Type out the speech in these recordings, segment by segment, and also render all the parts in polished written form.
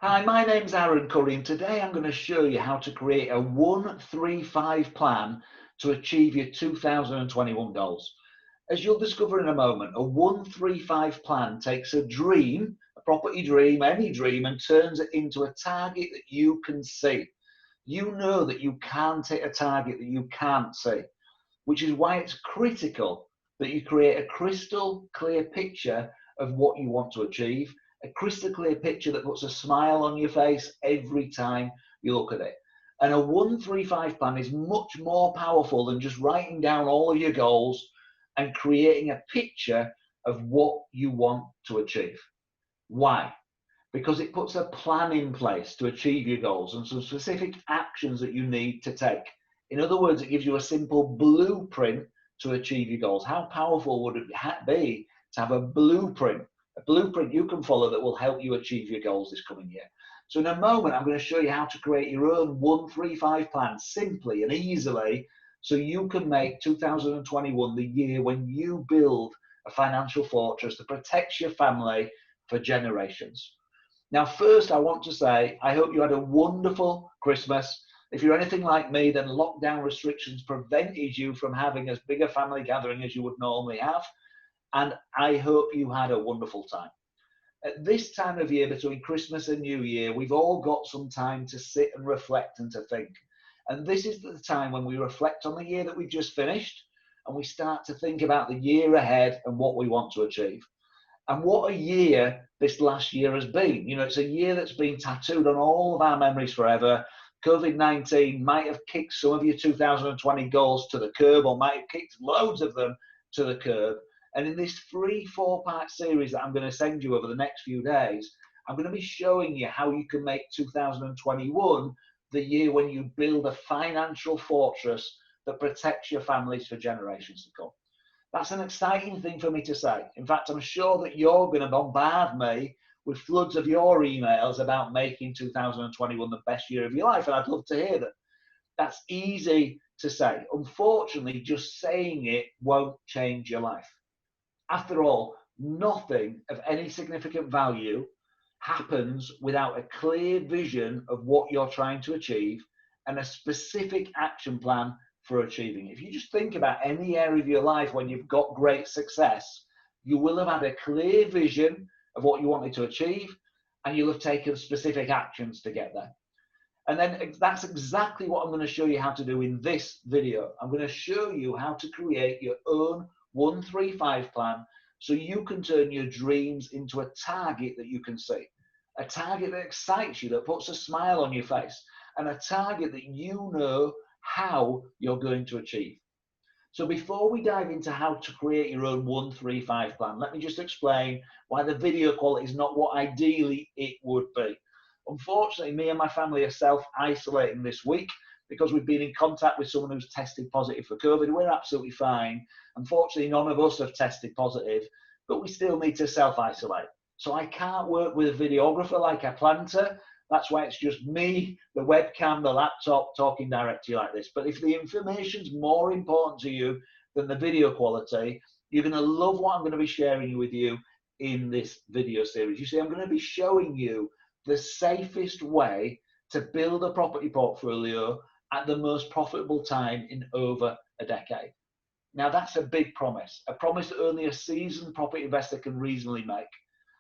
Hi, my name's Aaron Curry, and today I'm going to show you how to create a 1-3-5 plan to achieve your 2021 goals. As you'll discover in a moment, a 1-3-5 plan takes a dream, a property dream, any dream, and turns it into a target that you can see. You know that you can't hit a target that you can't see, which is why it's critical that you create a crystal clear picture of what you want to achieve, a crystal clear picture that puts a smile on your face every time you look at it. And a 1-3-5 plan is much more powerful than just writing down all of your goals and creating a picture of what you want to achieve. Why? Because it puts a plan in place to achieve your goals and some specific actions that you need to take. In other words, it gives you a simple blueprint to achieve your goals. How powerful would it be to have a blueprint you can follow that will help you achieve your goals this coming year? So in a moment, I'm going to show you how to create your own 1-3-5 plan simply and easily so you can make 2021 the year when you build a financial fortress that protects your family for generations. Now, first, I want to say, I hope you had a wonderful Christmas. If you're anything like me, then lockdown restrictions prevented you from having as big a family gathering as you would normally have. And I hope you had a wonderful time. At this time of year, between Christmas and New Year, we've all got some time to sit and reflect and to think. And this is the time when we reflect on the year that we've just finished and we start to think about the year ahead and what we want to achieve. And what a year this last year has been. You know, it's a year that's been tattooed on all of our memories forever. COVID-19 might have kicked some of your 2020 goals to the curb, or might have kicked loads of them to the curb. And in this free 4-part series that I'm going to send you over the next few days, I'm going to be showing you how you can make 2021 the year when you build a financial fortress that protects your families for generations to come. That's an exciting thing for me to say. In fact, I'm sure that you're going to bombard me with floods of your emails about making 2021 the best year of your life, and I'd love to hear them. That's easy to say. Unfortunately, just saying it won't change your life. After all, nothing of any significant value happens without a clear vision of what you're trying to achieve and a specific action plan for achieving it. If you just think about any area of your life when you've got great success, you will have had a clear vision of what you wanted to achieve and you'll have taken specific actions to get there. And then that's exactly what I'm going to show you how to do in this video. I'm going to show you how to create your own 1-3-5 plan so you can turn your dreams into a target that you can see, a target that excites you, that puts a smile on your face, and a target that you know how you're going to achieve. So before we dive into how to create your own 1-3-5 plan, let me just explain why the video quality is not what ideally it would be. Unfortunately, me and my family are self-isolating this week because we've been in contact with someone who's tested positive for COVID. We're absolutely fine. Unfortunately, none of us have tested positive, but we still need to self-isolate. So I can't work with a videographer like I planned to. That's why it's just me, the webcam, the laptop, talking direct to you like this. But if the information's more important to you than the video quality, you're going to love what I'm going to be sharing with you in this video series. You see, I'm going to be showing you the safest way to build a property portfolio at the most profitable time in over a decade. Now, that's a big promise, a promise that only a seasoned property investor can reasonably make.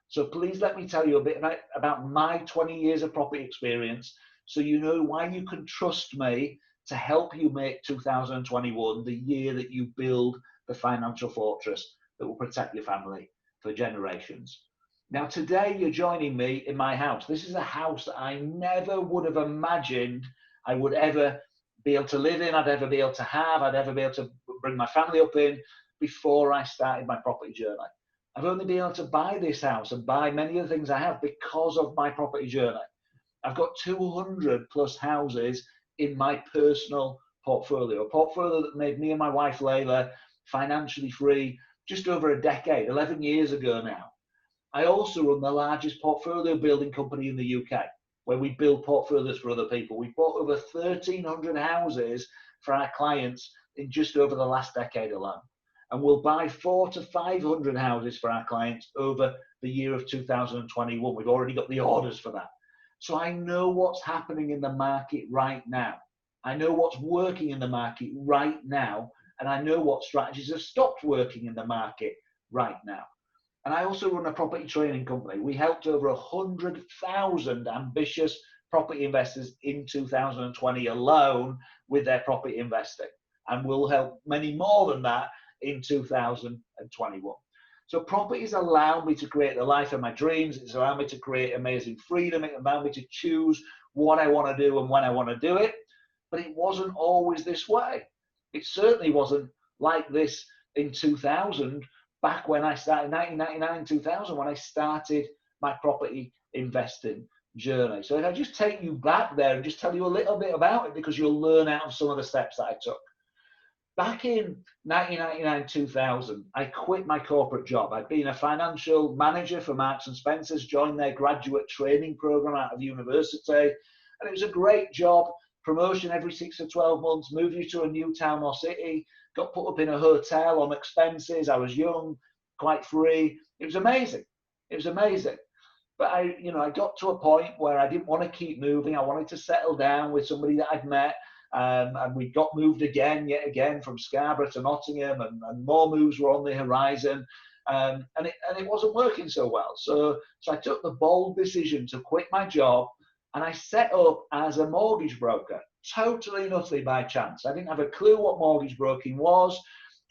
So please let me tell you a bit about my 20 years of property experience so you know why you can trust me to help you make 2021 the year that you build the financial fortress that will protect your family for generations. Now, today you're joining me in my house. This is a house that I never would have imagined I would ever be able to live in, I'd ever be able to have, I'd ever be able to bring my family up in before I started my property journey. I've only been able to buy this house and buy many of the things I have because of my property journey. I've got 200 plus houses in my personal portfolio, a portfolio that made me and my wife Layla financially free just over a decade, 11 years ago now. I also run the largest portfolio building company in the UK, where we build portfolios for other people. We've bought over 1,300 houses for our clients in just over the last decade alone. And we'll buy 400 to 500 houses for our clients over the year of 2021. We've already got the orders for that. So I know what's happening in the market right now. I know what's working in the market right now. And I know what strategies have stopped working in the market right now. And I also run a property training company. We helped over 100,000 ambitious property investors in 2020 alone with their property investing. And we'll help many more than that in 2021. So properties allow me to create the life of my dreams. It's allowed me to create amazing freedom. It allowed me to choose what I want to do and when I want to do it. But it wasn't always this way. It certainly wasn't like this in 2000, back when I started, 1999, 2000, when I started my property investing journey. So if I just take you back there and just tell you a little bit about it, because you'll learn out of some of the steps that I took. Back in 1999, 2000, I quit my corporate job. I'd been a financial manager for Marks and Spencer's, joined their graduate training program out of university, and it was a great job. Promotion every 6 to 12 months, move you to a new town or city, got put up in a hotel on expenses. I was young, quite free. It was amazing. It was amazing. But I got to a point where I didn't want to keep moving. I wanted to settle down with somebody that I'd met. And we got moved yet again from Scarborough to Nottingham, and more moves were on the horizon, and it wasn't working so well. So I took the bold decision to quit my job, and I set up as a mortgage broker, totally and utterly by chance. I didn't have a clue what mortgage broking was.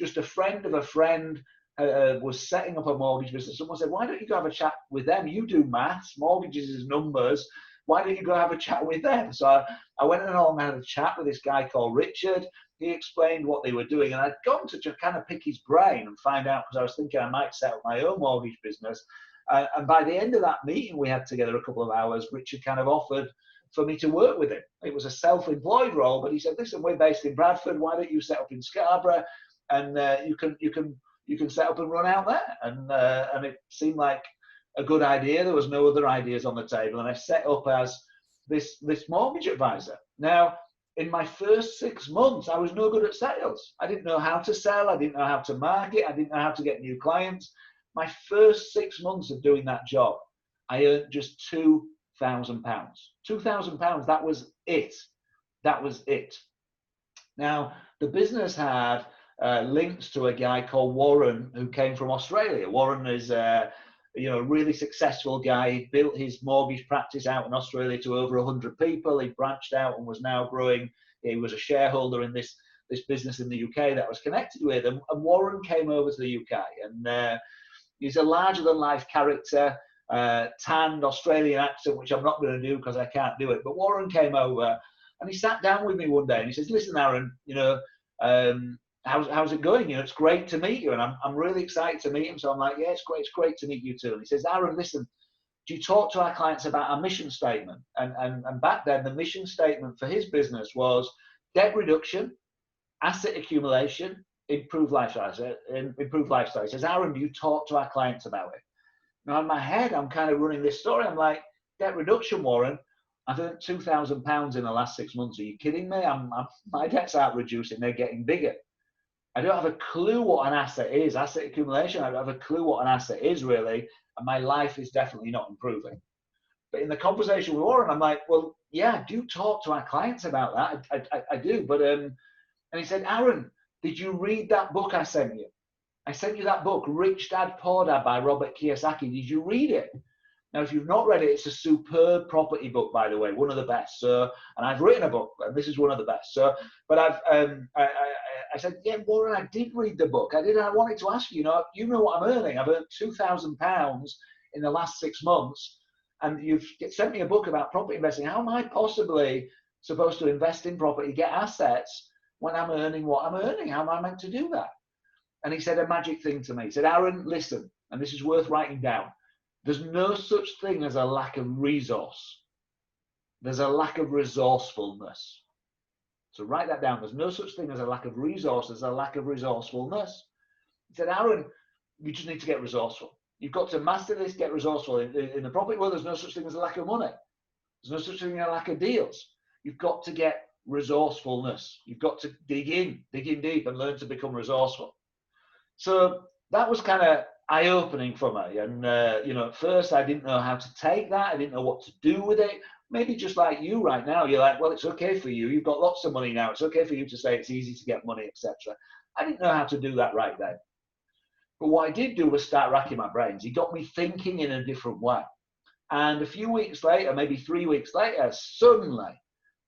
Just a friend of a friend was setting up a mortgage business. Someone said, "Why don't you go have a chat with them? You do maths, mortgages is numbers. Why don't you go have a chat with them?" So I went along and had a chat with this guy called Richard. He explained what they were doing, and I'd gone to just kind of pick his brain and find out, because I was thinking I might set up my own mortgage business. And by the end of that meeting we had together, a couple of hours, Richard kind of offered for me to work with him. It was a self-employed role, but he said, "Listen, we're based in Bradford. Why don't you set up in Scarborough, and you can set up and run out there?" And it seemed like a good idea. There was no other ideas on the table, and I set up as this mortgage advisor. Now, in my first 6 months, I was no good at sales. I didn't know how to sell. I didn't know how to market. I didn't know how to get new clients. My first 6 months of doing that job, I earned just £2,000. £2,000. That was it. That was it. Now, the business had links to a guy called Warren, who came from Australia. Warren is a really successful guy. He built his mortgage practice out in Australia to over 100 people. He branched out and was now growing. He was a shareholder in this business in the UK that I was connected with. And Warren came over to the UK, and he's a larger than life character, tanned Australian accent, which I'm not going to do because I can't do it. But Warren came over and he sat down with me one day and he says, "Listen, Aaron, how's it going? It's great to meet you." And I'm really excited to meet him. So I'm like, "Yeah, it's great to meet you too." And he says, "Aaron, listen, do you talk to our clients about our mission statement?" And back then, the mission statement for his business was debt reduction, asset accumulation, improved lifestyle. He says, "Aaron, do you talk to our clients about it?" Now in my head, I'm kind of running this story. I'm like, "Debt reduction, Warren. I've earned £2,000 in the last 6 months. Are you kidding me? My debts aren't reducing; they're getting bigger. I don't have a clue what an asset is. Asset accumulation, I don't have a clue what an asset is really, and my life is definitely not improving." But in the conversation with Warren, I'm like, "Well, yeah, I do talk to our clients about that. I do." But and he said, "Aaron, did you read that book I sent you? I sent you that book, Rich Dad Poor Dad by Robert Kiyosaki. Did you read it?" Now, if you've not read it, it's a superb property book, by the way, one of the best. So, and I've written a book, and this is one of the best. So, but I said, "Yeah, Warren, I did read the book. I did. And I wanted to ask you, you know what I'm earning. I've earned £2,000 in the last 6 months, and you've sent me a book about property investing. How am I possibly supposed to invest in property, get assets, when I'm earning what I'm earning? How am I meant to do that?" And he said a magic thing to me. He said, "Aaron, listen, and this is worth writing down. There's no such thing as a lack of resource. There's a lack of resourcefulness." So write that down. There's no such thing as a lack of resource. There's a lack of resourcefulness. He said, "Aaron, you just need to get resourceful. You've got to master this, get resourceful. In the property world, there's no such thing as a lack of money. There's no such thing as a lack of deals. You've got to get resourcefulness. You've got to dig in deep and learn to become resourceful." So that was kind of eye-opening for me. And, you know, at first I didn't know how to take that. I didn't know what to do with it. Maybe just like you right now, you're like, well, it's okay for you. You've got lots of money now. It's okay for you to say it's easy to get money, etc. I didn't know how to do that right then. But what I did do was start racking my brains. He got me thinking in a different way. And a few weeks later, maybe 3 weeks later, suddenly,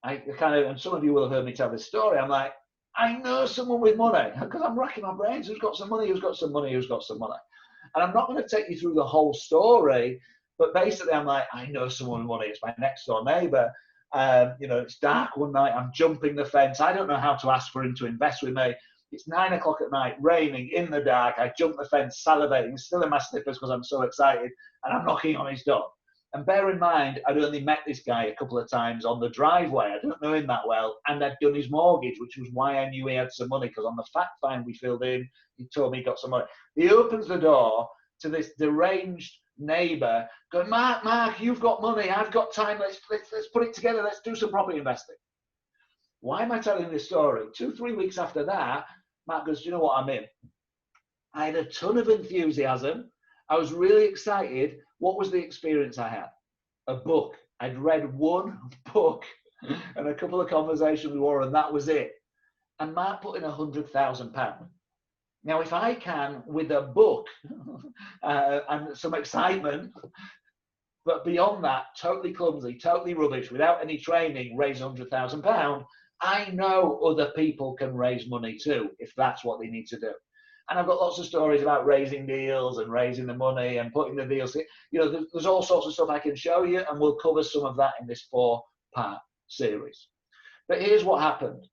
I kind of, and some of you will have heard me tell this story, I'm like, I know someone with money, because I'm racking my brains. Who's got some money? Who's got some money? Who's got some money? And I'm not going to take you through the whole story, but basically I'm like, I know someone with money. It's my next door neighbor. You know, it's dark one night. I'm jumping the fence. I don't know how to ask for him to invest with me. It's 9 o'clock at night, raining, in the dark. I jump the fence, salivating, still in my slippers because I'm so excited, and I'm knocking on his door. And bear in mind, I'd only met this guy a couple of times on the driveway. I don't know him that well. And I'd done his mortgage, which was why I knew he had some money, because on the fact find we filled in, he told me he got some money. He opens the door to this deranged neighbor, going, Mark, you've got money. I've got time. Let's put it together. Let's do some property investing. Why am I telling this story? 2-3 weeks after that, Mark goes, do you know what I'm in? I had a ton of enthusiasm. I was really excited. What was the experience I had? A book. I'd read one book and a couple of conversations with Warren, that was it. And Mark put in £100,000. Now, if I can, with a book and some excitement, but beyond that, totally clumsy, totally rubbish, without any training, raise £100,000, I know other people can raise money too, if that's what they need to do. And I've got lots of stories about raising deals and raising the money and putting the deals. You know, there's all sorts of stuff I can show you, and we'll cover some of that in this 4-part series. But here's what happened.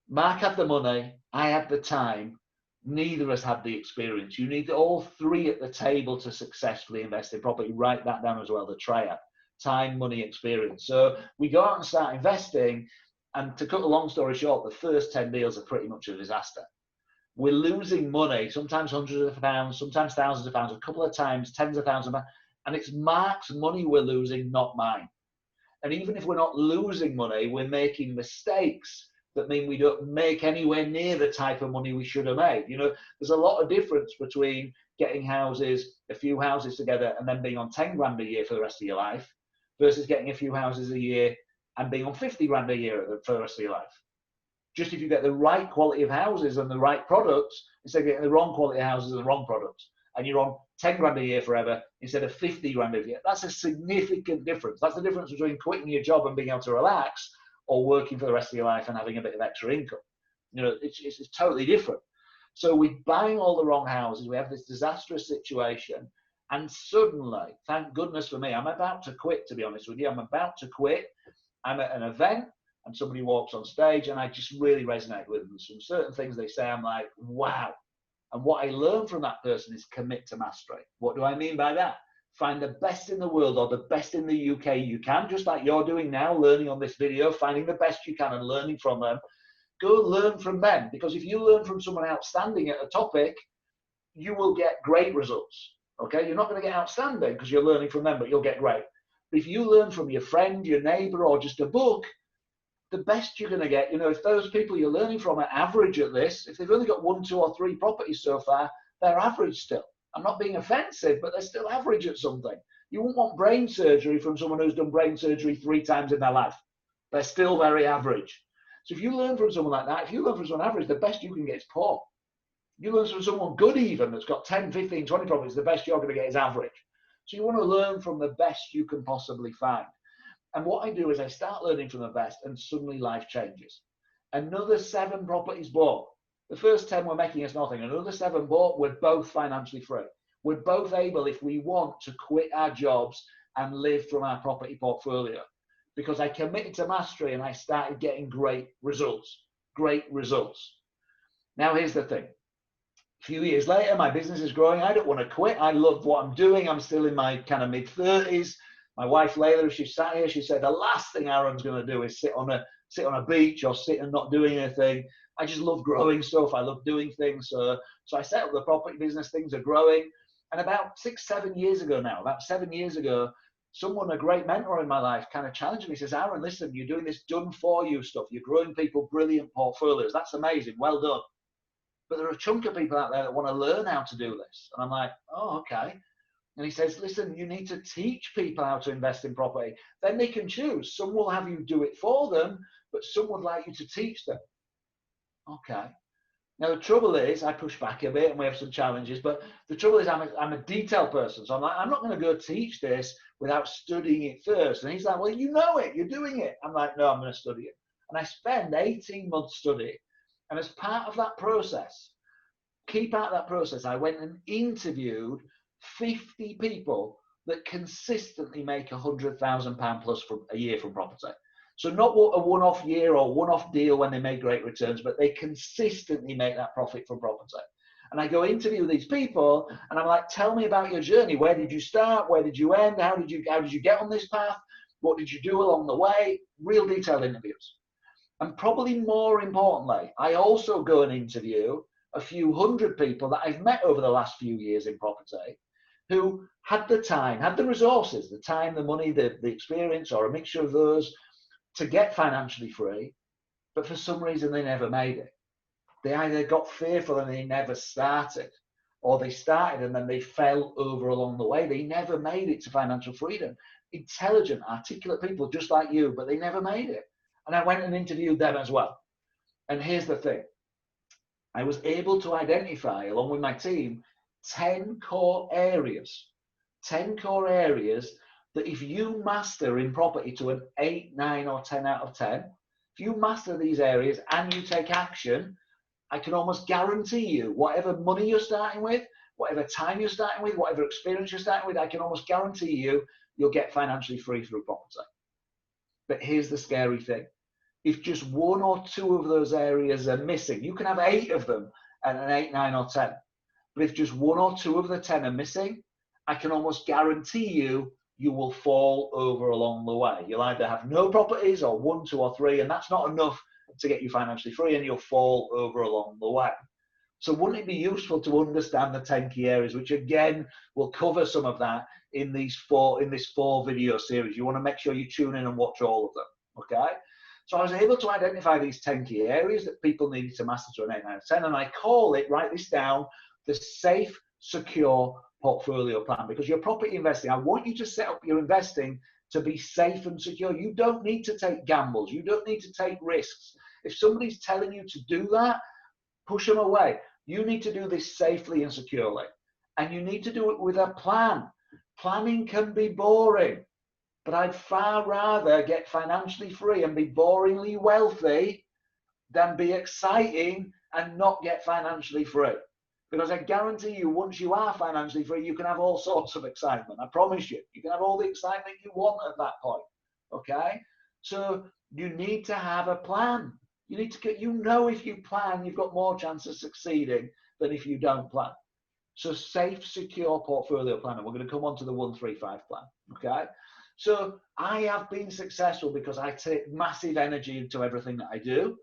Mark had the money, I had the time, neither of us had the experience. You need all three at the table to successfully invest in property. Write that down as well, the triad: time, money, experience. So we go out and start investing, and to cut a long story short, the first 10 deals are pretty much a disaster. We're losing money, sometimes hundreds of pounds, sometimes thousands of pounds, a couple of times tens of thousands of pounds, and it's Mark's money we're losing, not mine. And even if we're not losing money, we're making mistakes that mean we don't make anywhere near the type of money we should have made. You know, there's a lot of difference between getting houses, a few houses together, and then being on 10 grand a year for the rest of your life, versus getting a few houses a year and being on 50 grand a year for the rest of your life. Just if you get the right quality of houses and the right products, instead of getting the wrong quality of houses and the wrong products, and you're on 10 grand a year forever instead of 50 grand a year. That's a significant difference. That's the difference between quitting your job and being able to relax, or working for the rest of your life and having a bit of extra income. You know, it's totally different. So we're buying all the wrong houses. We have this disastrous situation. And suddenly, thank goodness for me, I'm about to quit, to be honest with you. I'm about to quit. I'm at an event, and somebody walks on stage, and I just really resonate with them. Some certain things they say, I'm like, wow. And what I learned from that person is commit to mastery. What do I mean by that? Find the best in the world, or the best in the UK you can, just like you're doing now, learning on this video, finding the best you can and learning from them. Go learn from them, because if you learn from someone outstanding at a topic, you will get great results. Okay, you're not going to get outstanding because you're learning from them, but you'll get great. But if you learn from your friend, your neighbor, or just a book, the best you're going to get, you know, if those people you're learning from are average at this, if they've only got 1, 2, or 3 properties so far, they're average still. I'm not being offensive, but they're still average at something. You wouldn't want brain surgery from someone who's done brain surgery 3 times in their life. They're still very average. So if you learn from someone like that, if you learn from someone average, the best you can get is poor. You learn from someone good even, that's got 10, 15, 20 properties, the best you're going to get is average. So you want to learn from the best you can possibly find. And what I do is I start learning from the best, and suddenly life changes. Another 7 properties bought. The first 10 were making us nothing. Another 7 bought. We're both financially free. We're both able, if we want, to quit our jobs and live from our property portfolio. Because I committed to mastery and I started getting great results. Great results. Now, here's the thing. A few years later, my business is growing. I don't want to quit. I love what I'm doing. I'm still in my kind of mid-30s. My wife, Layla, she sat here, she said, the last thing Aaron's going to do is sit on a beach or sit and not doing anything. I just love growing stuff. I love doing things. So I set up the property business. Things are growing. And about 6, 7 years ago now, about 7 years ago, someone, a great mentor in my life, kind of challenged me. He says, Aaron, listen, you're doing this done for you stuff. You're growing people brilliant portfolios. That's amazing. Well done. but there are a chunk of people out there that want to learn how to do this. And I'm like, oh, okay. And he says, listen, you need to teach people how to invest in property. Then they can choose. Some will have you do it for them, but some would like you to teach them. Okay. Now, the trouble is, I push back a bit and we have some challenges, but the trouble is I'm a detail person. So I'm like, I'm not going to go teach this without studying it first. And he's like, well, you know it, you're doing it. I'm like, no, I'm going to study it. And I spend 18 months studying. And as part of that process, key part of that process, I went and interviewed 50 people that consistently make £100,000 plus a year from property. So not a one-off year or one-off deal when they make great returns, but they consistently make that profit from property. And I go interview these people, and I'm like, tell me about your journey. Where did you start? Where did you end? How did you get on this path? What did you do along the way? Real detailed interviews. And probably more importantly, I also go and interview a few hundred people that I've met over the last few years in property who had the time, had the resources, the time, the money, the experience, or a mixture of those, to get financially free, but for some reason they never made it. They either got fearful and they never started, or they started and then they fell over along the way. They never made it to financial freedom. Intelligent, articulate people just like you, but they never made it. And I went and interviewed them as well. And here's the thing. I was able to identify, along with my team, 10 core areas that if you master in property to an 8, 9, or 10 out of 10, if you master these areas and you take action, I can almost guarantee you, whatever money you're starting with, whatever time you're starting with, whatever experience you're starting with, I can almost guarantee you, you'll get financially free through property. But here's the scary thing. If just 1 or 2 of those areas are missing, you can have 8 of them and an 8, 9, or 10. But if just 1 or 2 of the 10 are missing, I can almost guarantee you, you will fall over along the way. You'll either have no properties or 1, 2, or 3, and that's not enough to get you financially free, and you'll fall over along the way. So wouldn't it be useful to understand the 10 key areas, which again, will cover some of that in this 4 video series. You want to make sure you tune in and watch all of them, okay? So I was able to identify these 10 key areas that people needed to master to an 8 out of 10, and I call it, write this down, the safe, secure portfolio plan. Because you're property investing, I want you to set up your investing to be safe and secure. You don't need to take gambles. You don't need to take risks. If somebody's telling you to do that, push them away. You need to do this safely and securely. And you need to do it with a plan. Planning can be boring, but I'd far rather get financially free and be boringly wealthy than be exciting and not get financially free. Because I guarantee you, once you are financially free, you can have all sorts of excitement. I promise you. You can have all the excitement you want at that point. Okay? So you need to have a plan. You need to get, if you plan, you've got more chance of succeeding than if you don't plan. So safe, secure portfolio plan. And we're going to come on to the 135 plan. Okay? So I have been successful because I take massive energy into everything that I do.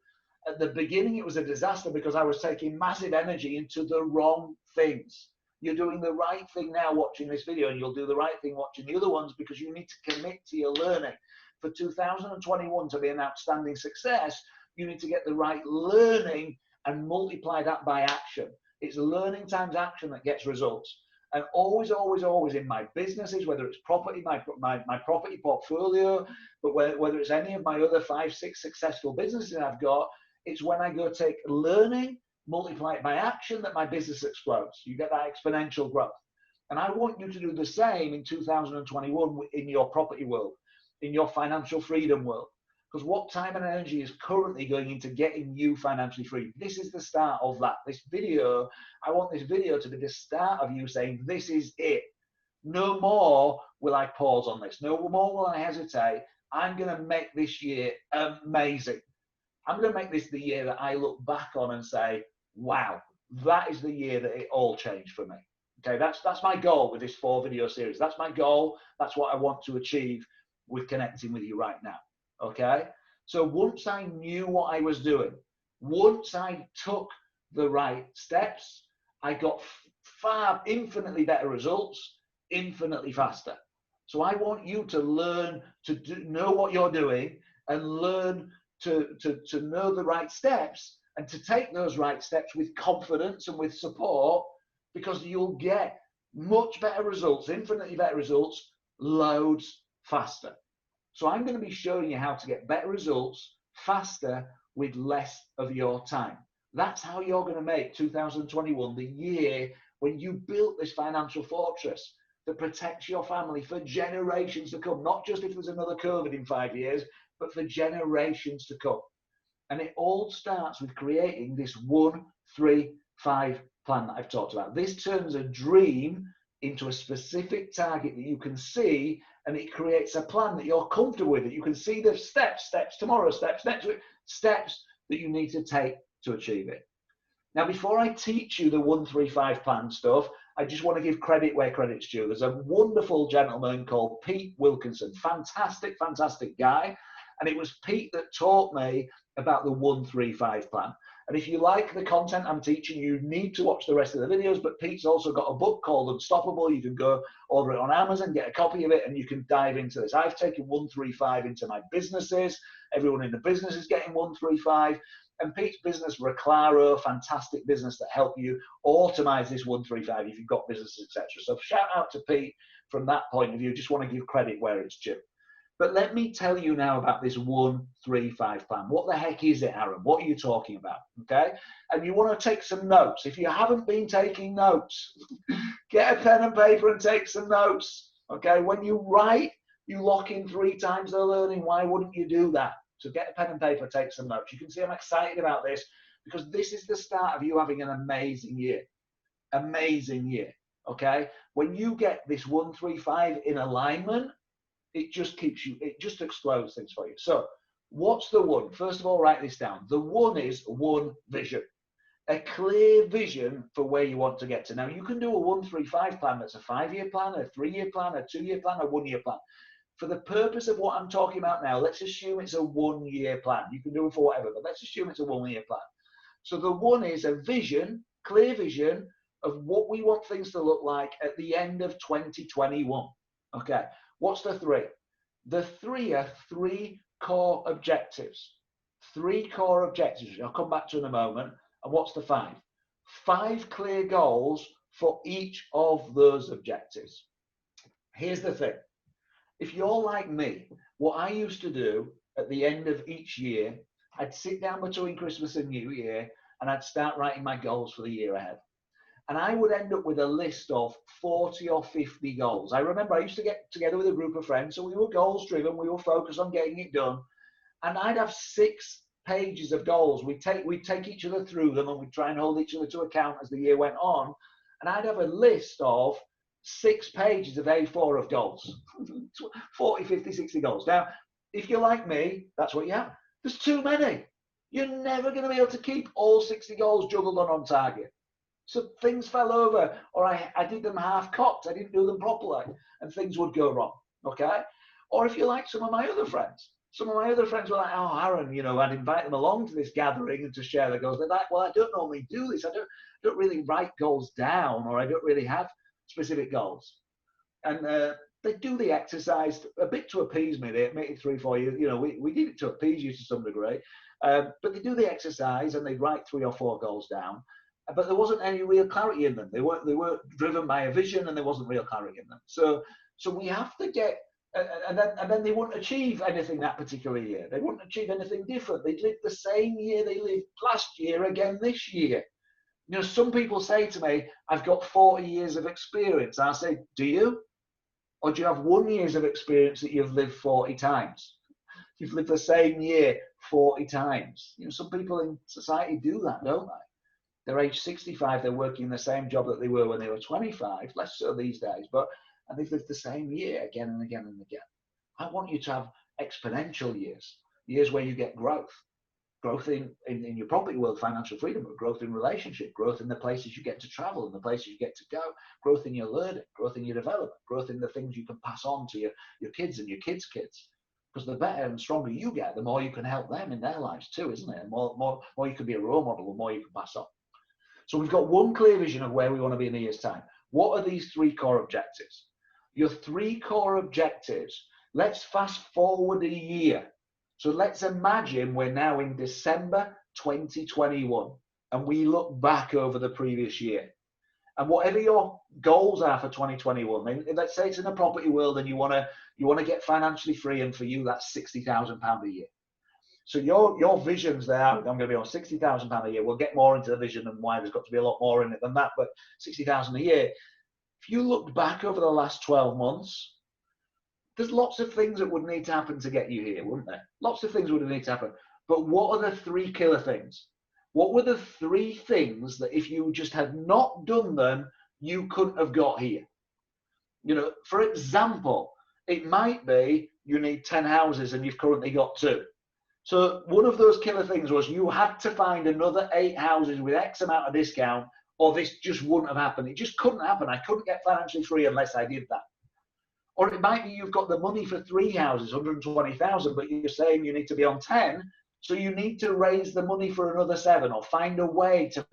At the beginning, it was a disaster because I was taking massive energy into the wrong things. You're doing the right thing now watching this video, and you'll do the right thing watching the other ones, because you need to commit to your learning. For 2021 to be an outstanding success, you need to get the right learning and multiply that by action. It's learning times action that gets results. And always, always, always in my businesses, whether it's property, my property portfolio, but whether it's any of my other 5, 6 successful businesses I've got, it's when I go take learning, multiply it by action, that my business explodes. You get that exponential growth. And I want you to do the same in 2021 in your property world, in your financial freedom world. Because what time and energy is currently going into getting you financially free? This is the start of that. This video, I want this video to be the start of you saying, this is it. No more will I pause on this. No more will I hesitate. I'm going to make this year amazing. I'm going to make this the year that I look back on and say, wow, that is the year that it all changed for me. Okay, that's my goal with this 4 video series. That's my goal. That's what I want to achieve with connecting with you right now. Okay, so once I knew what I was doing, once I took the right steps, I got infinitely better results, infinitely faster. So I want you to learn to know what you're doing and learn to know the right steps and to take those right steps with confidence and with support, because you'll get much better results, infinitely better results, loads faster. So I'm going to be showing you how to get better results faster with less of your time. That's how you're going to make 2021 the year when you built this financial fortress that protects your family for generations to come, not just if there's another COVID in 5 years, but for generations to come. And it all starts with creating this 1-3-5 plan that I've talked about. This turns a dream into a specific target that you can see, and it creates a plan that you're comfortable with, that you can see the steps tomorrow, steps next week, steps that you need to take to achieve it. Now, before I teach you the 1-3-5 plan stuff, I just want to give credit where credit's due. There's a wonderful gentleman called Pete Wilkinson, fantastic guy. And it was Pete that taught me about the 1-3-5 plan. And if you like the content I'm teaching, you need to watch the rest of the videos. But Pete's also got a book called Unstoppable. You can go order it on Amazon, get a copy of it, and you can dive into this. I've taken 1-3-5 into my businesses. Everyone in the business is getting 1-3-5. And Pete's business, Reclaro, fantastic business that help you automate this 1-3-5 if you've got businesses, etc. So shout out to Pete from that point of view. Just want to give credit where it's due. But let me tell you now about this 1-3-5 plan. What the heck is it, Aaron? What are you talking about? Okay. And you want to take some notes. If you haven't been taking notes, get a pen and paper and take some notes. Okay. When you write, you lock in 3 times the learning. Why wouldn't you do that? So get a pen and paper, take some notes. You can see I'm excited about this because this is the start of you having an amazing year. Amazing year. Okay. When you get this 1-3-5 in alignment, it just keeps you, it just explodes things for you. So what's the 1? First of all, write this down. The 1 is 1 vision, a clear vision for where you want to get to. Now you can do a 1-3-5 plan. That's a 5-year plan, a 3-year plan, a 2-year plan, a 1-year plan. For the purpose of what I'm talking about now, let's assume it's a 1-year plan. You can do it for whatever, but let's assume it's a 1-year plan. So the 1 is a vision, clear vision of what we want things to look like at the end of 2021. Okay. What's the 3? The 3 are 3 core objectives. 3 core objectives, which I'll come back to in a moment. And what's the 5? 5 clear goals for each of those objectives. Here's the thing. If you're like me, what I used to do at the end of each year, I'd sit down between Christmas and New Year and I'd start writing my goals for the year ahead. And I would end up with a list of 40 or 50 goals. I remember I used to get together with a group of friends, so we were goals driven, we were focused on getting it done. And I'd have 6 pages of goals. We'd take each other through them and we'd try and hold each other to account as the year went on. And I'd have a list of 6 pages of A4 of goals, 40, 50, 60 goals. Now, if you're like me, that's what you have. There's too many. You're never going to be able to keep all 60 goals juggled on target. So things fell over, or I did them half-cocked. I didn't do them properly, and things would go wrong, okay? Or if you like some of my other friends were like, oh, Aaron, you know, I'd invite them along to this gathering and to share their goals. They're like, well, I don't normally do this. I don't really write goals down, or I don't really have specific goals. And they do the exercise a bit to appease me. They make it 3-4 years. You know, we did it to appease you to some degree. But they do the exercise and they write 3 or 4 goals down. But there wasn't any real clarity in them. They weren't driven by a vision, and there wasn't real clarity in them. So we have to get, and then they wouldn't achieve anything that particular year. They wouldn't achieve anything different. They'd live the same year they lived last year again this year. You know, some people say to me, I've got 40 years of experience. I say, do you? Or do you have 1 year of experience that you've lived 40 times? You've lived the same year 40 times. You know, some people in society do that, don't they? They're age 65, they're working the same job that they were when they were 25, less so these days, and they've lived the same year again and again and again. I want you to have exponential years where you get growth in your property world, financial freedom, but growth in relationship, growth in the places you get to travel and the places you get to go, growth in your learning, growth in your development, growth in the things you can pass on to your kids and your kids' kids. Because the better and stronger you get, the more you can help them in their lives too, isn't it? And more you can be a role model, the more you can pass on. So we've got one clear vision of where we want to be in a year's time. What are these 3 core objectives? Your 3 core objectives, let's fast forward a year. So let's imagine we're now in December 2021 and we look back over the previous year, and whatever your goals are for 2021, let's say it's in the property world and you want to get financially free, and for you that's £60,000 a year. So your visions there, I'm going to be on £60,000 a year. We'll get more into the vision and why there's got to be a lot more in it than that, but 60,000 a year. If you looked back over the last 12 months, there's lots of things that would need to happen to get you here, wouldn't there? Lots of things would need to happen. But what are the three killer things? What were the three things that if you just had not done them, you couldn't have got here? You know, for example, it might be you need 10 houses and you've currently got 2. So one of those killer things was you had to find another 8 houses with X amount of discount, or this just wouldn't have happened. It just couldn't happen. I couldn't get financially free unless I did that. Or it might be you've got the money for 3 houses, 120,000, but you're saying you need to be on 10. So you need to raise the money for another 7, or find a way to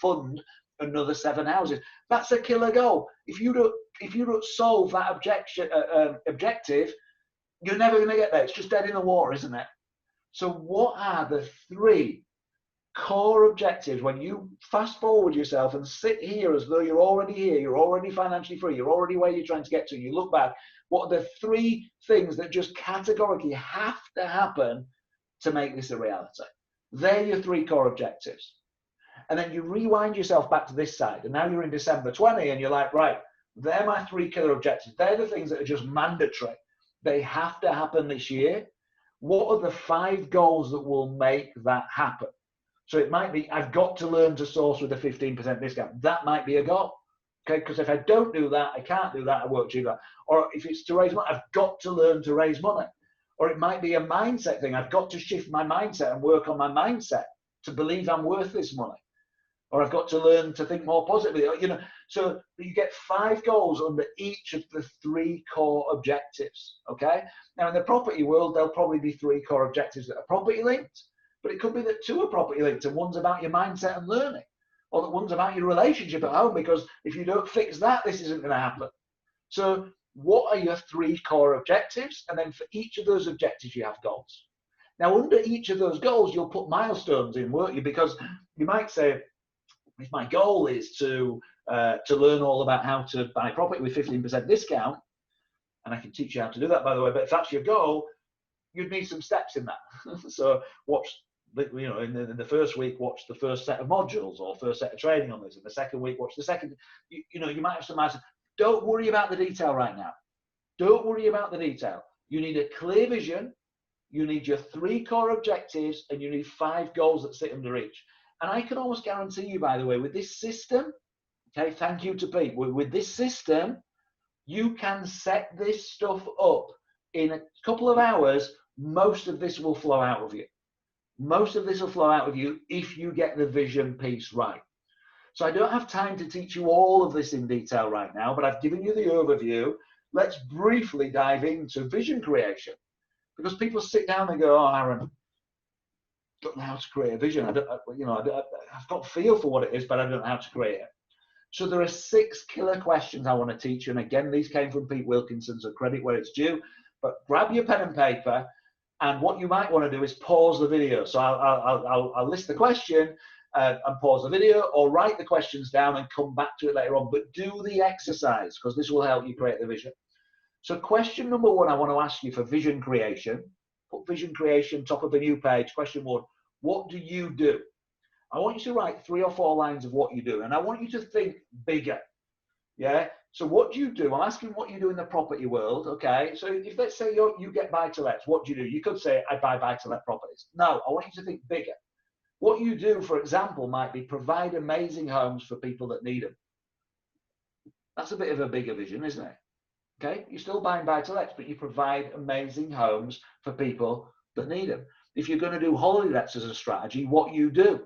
fund another 7 houses. That's a killer goal. If you don't solve that objective, you're never going to get there. It's just dead in the water, isn't it? So what are the 3 core objectives when you fast forward yourself and sit here as though you're already here, you're already financially free, you're already where you're trying to get to, you look back, what are the 3 things that just categorically have to happen to make this a reality? They're your 3 core objectives. And then you rewind yourself back to this side, and now you're in December 20 and you're like, right, they're my 3 killer objectives. They're the things that are just mandatory. They have to happen this year. What are the 5 goals that will make that happen? So it might be, I've got to learn to source with a 15% discount. That might be a goal, okay? Because if I don't do that, I can't do that, I won't achieve that. Or if it's to raise money, I've got to learn to raise money. Or it might be a mindset thing. I've got to shift my mindset and work on my mindset to believe I'm worth this money. Or I've got to learn to think more positively. You know, so you get 5 goals under each of the 3 core objectives, okay? Now in the property world, there'll probably be 3 core objectives that are property linked. But it could be that 2 are property linked, and one's about your mindset and learning, or that one's about your relationship at home, because if you don't fix that, this isn't going to happen. So what are your 3 core objectives? And then for each of those objectives, you have goals. Now, under each of those goals, you'll put milestones in, won't you? Because you might say, if my goal is to learn all about how to buy property with 15% discount, and I can teach you how to do that, by the way, but if that's your goal, you'd need some steps in that. So watch, you know, in the first week, watch the first set of modules or first set of training on this. In the second week, watch the second. You know, you might have some answers. Don't worry about the detail right now. Don't worry about the detail. You need a clear vision. You need your 3 core objectives, and you need 5 goals that sit under each. And I can almost guarantee you, by the way, with this system, okay, thank you to Pete, with this system, you can set this stuff up in a couple of hours. Most of this will flow out of you. Most of this will flow out of you if you get the vision piece right. So I don't have time to teach you all of this in detail right now, but I've given you the overview. Let's briefly dive into vision creation, because people sit down and go, oh, Aaron, I don't know how to create a vision. I've got a feel for what it is, but I don't know how to create it. So there are 6 killer questions I want to teach you. And again, these came from Pete Wilkinson, so credit where it's due. But grab your pen and paper, and what you might want to do is pause the video. So I'll list the question and pause the video, or write the questions down and come back to it later on. But do the exercise, because this will help you create the vision. So question number 1, I want to ask you for vision creation. Put vision creation top of the new page. Question 1, what do you do? I want you to write 3 or 4 lines of what you do, and I want you to think bigger. Yeah. So what do you do? I'm asking what you do in the property world. Okay. So if let's say you get buy-to-lets, what do you do? You could say, I buy buy-to-let properties. No, I want you to think bigger. What you do, for example, might be provide amazing homes for people that need them. That's a bit of a bigger vision, isn't it? Okay. You're still buying buy-to-lets, but you provide amazing homes for people that need them. If you're going to do holiday lets as a strategy, what you do,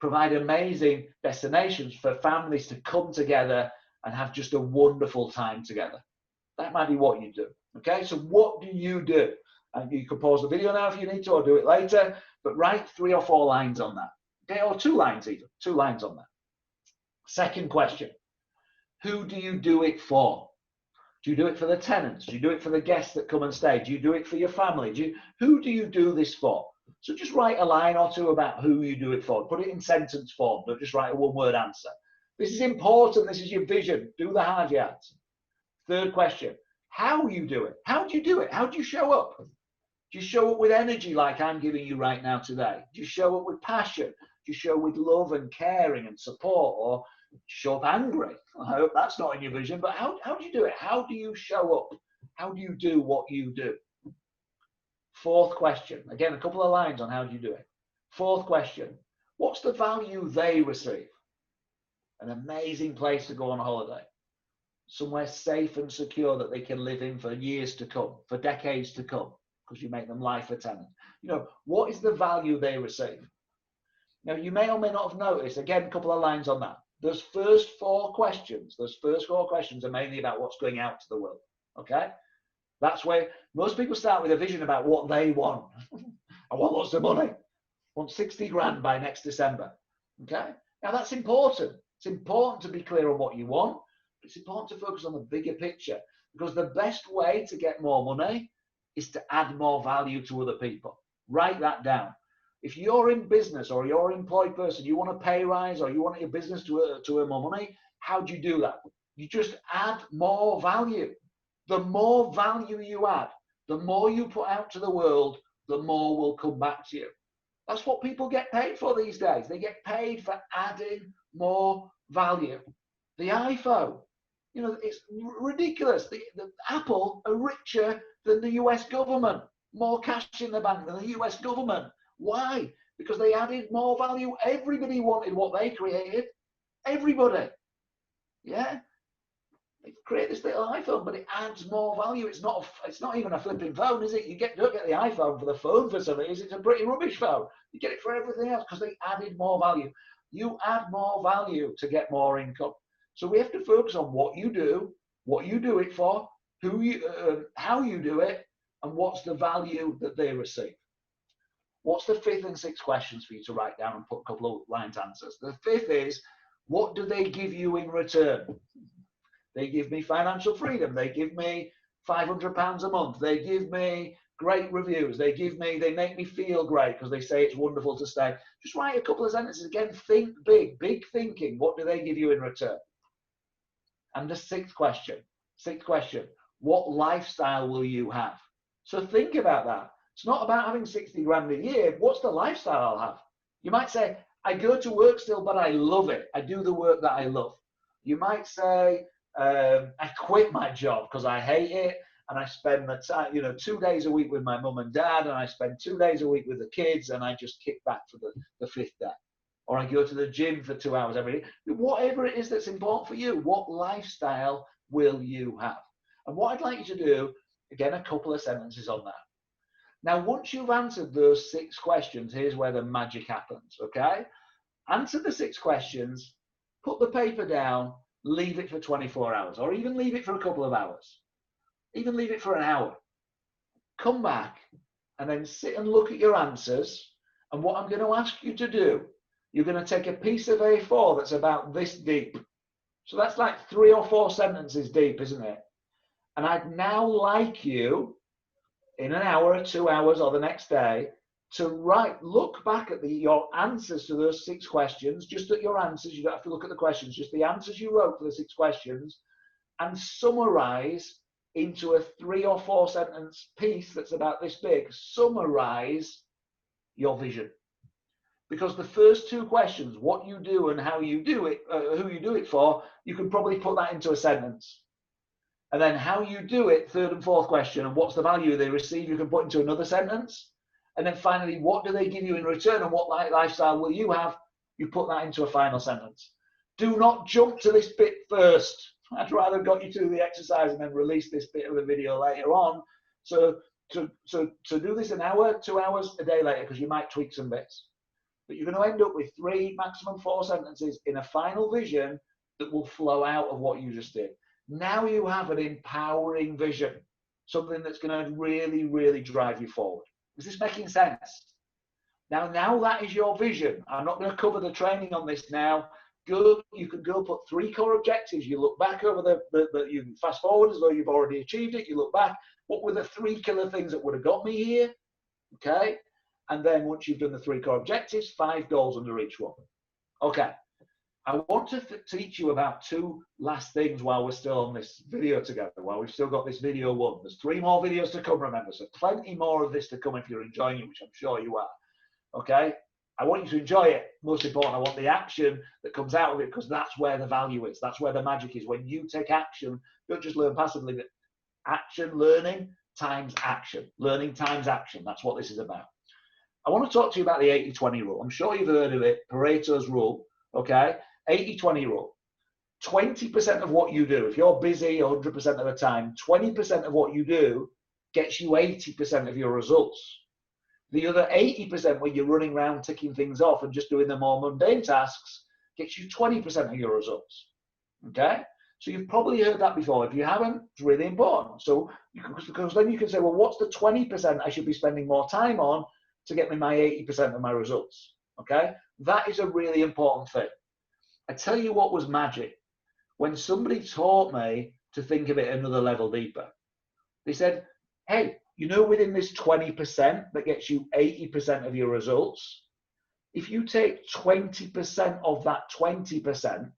provide amazing destinations for families to come together and have just a wonderful time together. That might be what you do. Okay, so what do you do? And you can pause the video now if you need to, or do it later, but write 3 or 4 lines on that. Okay, or 2 lines even, 2 lines on that. Second question, who do you do it for? Do you do it for the tenants? Do you do it for the guests that come and stay? Do you do it for your family? Who do you do this for? So just write a line or two about who you do it for. Put it in sentence form. Don't just write a one-word answer. This is important. This is your vision. Do the hard yards. Third question, how you do it. How do you do it? How do you show up? Do you show up with energy like I'm giving you right now today? Do you show up with passion? Do you show up with love and caring and support? Or do you show up angry? I hope that's not in your vision, but how do you do it? How do you show up? How do you do what you do? Fourth question, again, a couple of lines on how do you do it. Fourth question, what's the value they receive? An amazing place to go on holiday. Somewhere safe and secure that they can live in for years to come, for decades to come, because you make them life attendant. You know, what is the value they receive? Now, you may or may not have noticed, again, a couple of lines on that. Those first four questions are mainly about what's going out to the world, okay? That's where most people start with a vision about what they want. I want lots of money. I want 60 grand by next December, okay? Now, that's important. It's important to be clear on what you want. It's important to focus on the bigger picture, because the best way to get more money is to add more value to other people. Write that down. If you're in business or you're an employed person, you want a pay rise or you want your business to earn more money, how do you do that? You just add more value. The more value you add, the more you put out to the world, the more will come back to you. That's what people get paid for these days. They get paid for adding more value. The iPhone, you know, it's ridiculous. The Apple are richer than the US government, more cash in the bank than the US government. Why? Because they added more value. Everybody wanted what they created. Everybody. Yeah. They create this little iPhone, but it adds more value. It's not even a flipping phone, is it? You don't get the iPhone for the phone facilities. It's a pretty rubbish phone. You get it for everything else because they added more value. You add more value to get more income. So we have to focus on what you do it for, how you do it, and what's the value that they receive. What's the fifth and sixth questions for you to write down and put a couple of lines answers? The fifth is, what do they give you in return? They give me financial freedom. They give me £500 a month. They give me great reviews. They make me feel great because they say it's wonderful to stay. Just write a couple of sentences again. Think big thinking. What do they give you in return? And the sixth question, what lifestyle will you have? So think about that. It's not about having 60 grand a year. What's the lifestyle I'll have? You might say, I go to work still, but I love it. I do the work that I love. You might say, I quit my job because I hate it, and I spend the time, 2 days a week with my mum and dad, and I spend 2 days a week with the kids, and I just kick back for the fifth day. Or I go to the gym for 2 hours every day. Whatever it is that's important for you, what lifestyle will you have? And what I'd like you to do, again, a couple of sentences on that. Now, once you've answered those 6 questions, here's where the magic happens, okay? Answer the 6 questions, put the paper down, leave it for 24 hours, or even leave it for a couple of hours. Even leave it for an hour. Come back and then sit and look at your answers. And what I'm going to ask you to do, you're going to take a piece of A4 that's about this deep. So that's like 3 or 4 sentences deep, isn't it? And I'd now like you, in an hour or 2 hours or the next day, to look back at your answers to those 6 questions, just at your answers. You don't have to look at the questions, just the answers you wrote for the 6 questions, and summarize into a 3 or 4 sentence piece that's about this big. Summarize your vision. Because the first 2 questions, what you do and how you do it, who you do it for, you can probably put that into a sentence. And then how you do it, 3rd and 4th question, and what's the value they receive, you can put into another sentence. And then finally, what do they give you in return, and what lifestyle will you have? You put that into a final sentence. Do not jump to this bit first. I'd rather got you through the exercise and then release this bit of the video later on. So to do this an hour, 2 hours, a day later, because you might tweak some bits. But you're going to end up with 3, maximum 4 sentences in a final vision that will flow out of what you just did. Now you have an empowering vision, something that's going to really, really drive you forward. Is this making sense? Now that is your vision. I'm not going to cover the training on this now. You can go put 3 core objectives. You look back over you fast forward as though you've already achieved it. You look back. What were the 3 killer things that would have got me here? Okay. And then once you've done the 3 core objectives, 5 goals under each one. Okay. I want to teach you about 2 last things while we're still on this video together, while we've still got this video 1. There's 3 more videos to come, remember, so plenty more of this to come if you're enjoying it, which I'm sure you are. Okay? I want you to enjoy it. Most important, I want the action that comes out of it, because that's where the value is. That's where the magic is. When you take action, don't just learn passively, but action, learning times action. Learning times action. That's what this is about. I want to talk to you about the 80-20 rule. I'm sure you've heard of it, Pareto's rule, okay? 80-20 rule. 20% of what you do, if you're busy 100% of the time, 20% of what you do gets you 80% of your results. The other 80% when you're running around ticking things off and just doing the more mundane tasks gets you 20% of your results, okay? So you've probably heard that before. If you haven't, it's really important. So, because then you can say, well, what's the 20% I should be spending more time on to get me my 80% of my results, okay? That is a really important thing. I tell you what was magic. When somebody taught me to think of it another level deeper, they said, hey, you know, within this 20% that gets you 80% of your results, if you take 20% of that 20%,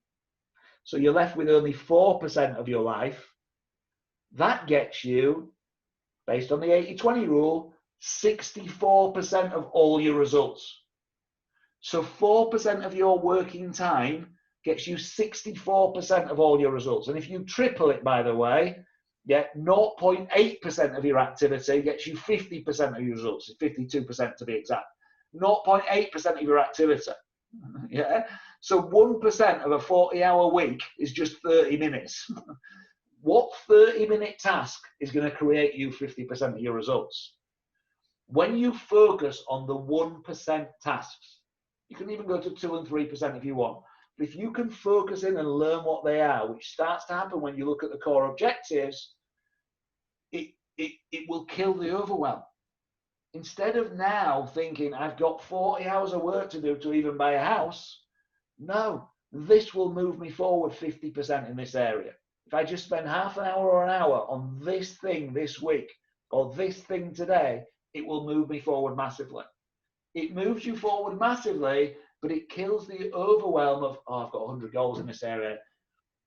so you're left with only 4% of your life, that gets you, based on the 80-20 rule, 64% of all your results. So 4% of your working time gets you 64% of all your results. And if you triple it, by the way, yeah, 0.8% of your activity gets you 50% of your results. It's 52% to be exact. 0.8% of your activity. Yeah. So 1% of a 40-hour week is just 30 minutes. What 30-minute task is going to create you 50% of your results? When you focus on the 1% tasks, you can even go to 2 and 3% if you want. But if you can focus in and learn what they are, which starts to happen when you look at the core objectives, it will kill the overwhelm. Instead of now thinking, I've got 40 hours of work to do to even buy a house, no, this will move me forward 50% in this area. If I just spend half an hour or an hour on this thing this week, or this thing today, it will move me forward massively. It moves you forward massively, but it kills the overwhelm of, oh, I've got 100 goals in this area.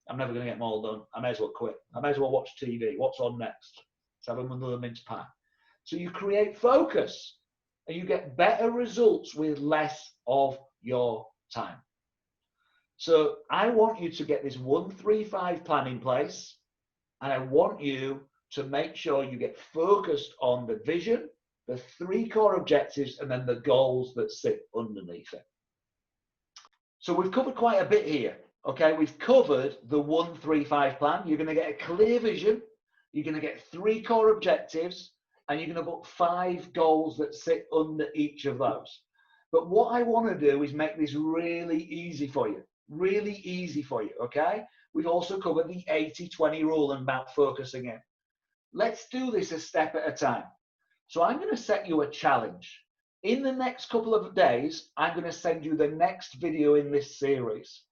I'm never going to get them all done. I may as well quit. I may as well watch TV. What's on next? Let's have another mince pie. So you create focus and you get better results with less of your time. So I want you to get this 1-3-5 plan in place, and I want you to make sure you get focused on the vision, the 3 core objectives, and then the goals that sit underneath it. So we've covered quite a bit here. Okay, we've covered the 1-3-5 plan. You're going to get a clear vision. You're going to get 3 core objectives, and you're going to put 5 goals that sit under each of those. But what I want to do is make this really easy for you. Really easy for you, okay? We've also covered the 80-20 rule and about focusing in. Let's do this a step at a time. So I'm going to set you a challenge. In the next couple of days, I'm going to send you the next video in this series.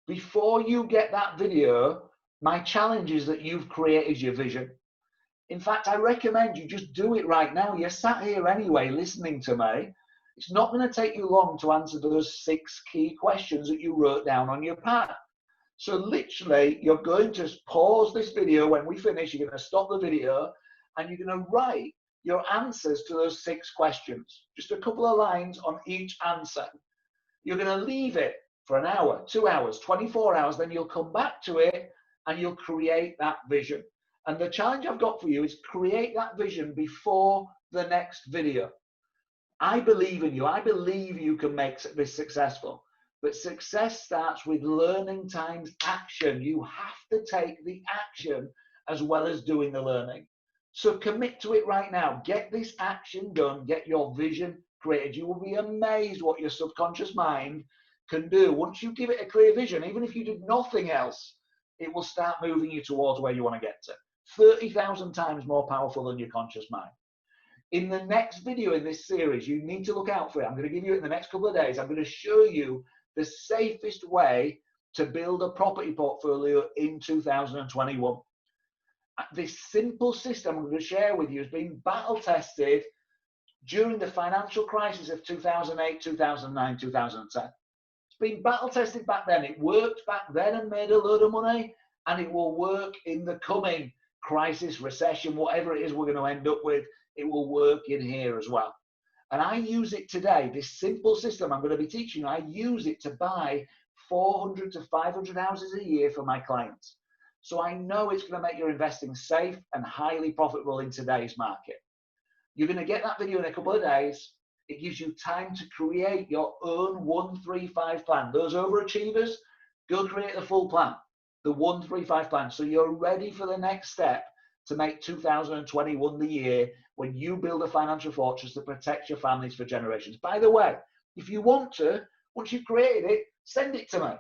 Before you get that video, my challenge is that you've created your vision. In fact, I recommend you just do it right now. You're sat here anyway listening to me. It's not going to take you long to answer those 6 key questions that you wrote down on your pad. So literally, you're going to pause this video when we finish. You're going to stop the video and you're going to write your answers to those 6 questions. Just a couple of lines on each answer. You're going to leave it for an hour, 2 hours, 24 hours. Then you'll come back to it and you'll create that vision. And the challenge I've got for you is create that vision before the next video. I believe in you. I believe you can make this successful. But success starts with learning times action. You have to take the action as well as doing the learning. So commit to it right now. Get this action done. Get your vision created. You will be amazed what your subconscious mind can do. Once you give it a clear vision, even if you did nothing else, it will start moving you towards where you want to get to. 30,000 times more powerful than your conscious mind. In the next video in this series, you need to look out for it. I'm going to give you it in the next couple of days. I'm going to show you the safest way to build a property portfolio in 2021. This simple system I'm going to share with you has been battle tested during the financial crisis of 2008, 2009, 2010. It's been battle tested back then. It worked back then and made a load of money, and it will work in the coming crisis, recession, whatever it is we're going to end up with. It will work in here as well. And I use it today, this simple system I'm going to be teaching you, I use it to buy 400 to 500 houses a year for my clients. So I know it's going to make your investing safe and highly profitable in today's market. You're going to get that video in a couple of days. It gives you time to create your own 135 plan. Those overachievers, go create the full plan, the 135 plan. So you're ready for the next step to make 2021 the year when you build a financial fortress to protect your families for generations. By the way, if you want to, once you've created it, send it to me.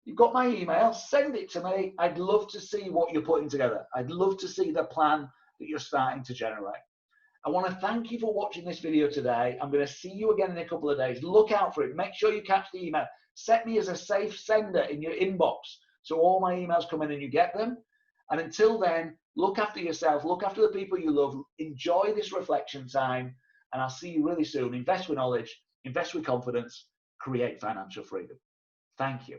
You've got my email, send it to me. I'd love to see what you're putting together. I'd love to see the plan that you're starting to generate. I want to thank you for watching this video today. I'm going to see you again in a couple of days. Look out for it. Make sure you catch the email. Set me as a safe sender in your inbox so all my emails come in and you get them. And until then, look after yourself. Look after the people you love. Enjoy this reflection time. And I'll see you really soon. Invest with knowledge. Invest with confidence. Create financial freedom. Thank you.